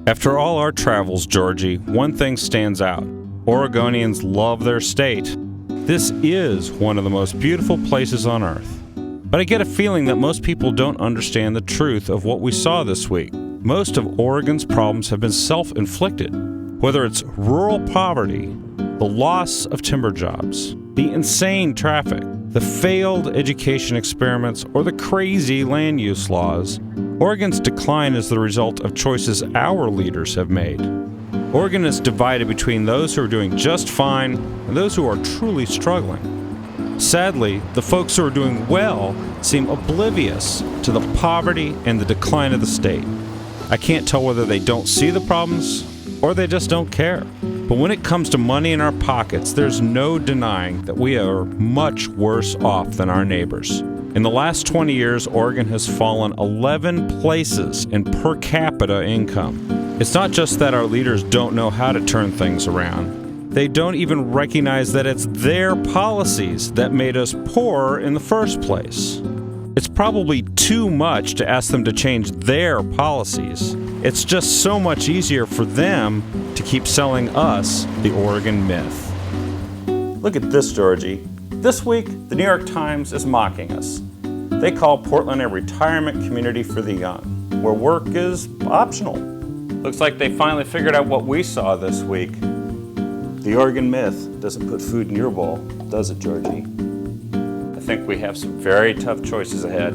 After all our travels, Georgie, one thing stands out. Oregonians love their state. This is one of the most beautiful places on earth. But I get a feeling that most people don't understand the truth of what we saw this week. Most of Oregon's problems have been self-inflicted. Whether it's rural poverty, the loss of timber jobs, the insane traffic, the failed education experiments, or the crazy land use laws, Oregon's decline is the result of choices our leaders have made. Oregon is divided between those who are doing just fine and those who are truly struggling. Sadly, the folks who are doing well seem oblivious to the poverty and the decline of the state. I can't tell whether they don't see the problems or they just don't care. But when it comes to money in our pockets, there's no denying that we are much worse off than our neighbors. In the last 20 years, Oregon has fallen 11 places in per capita income. It's not just that our leaders don't know how to turn things around. They don't even recognize that it's their policies that made us poorer in the first place. It's probably too much to ask them to change their policies. It's just so much easier for them to keep selling us the Oregon myth. Look at this, Georgie. This week, the New York Times is mocking us. They call Portland a retirement community for the young, where work is optional. Looks like they finally figured out what we saw this week. The Oregon myth doesn't put food in your bowl, does it, Georgie? I think we have some very tough choices ahead.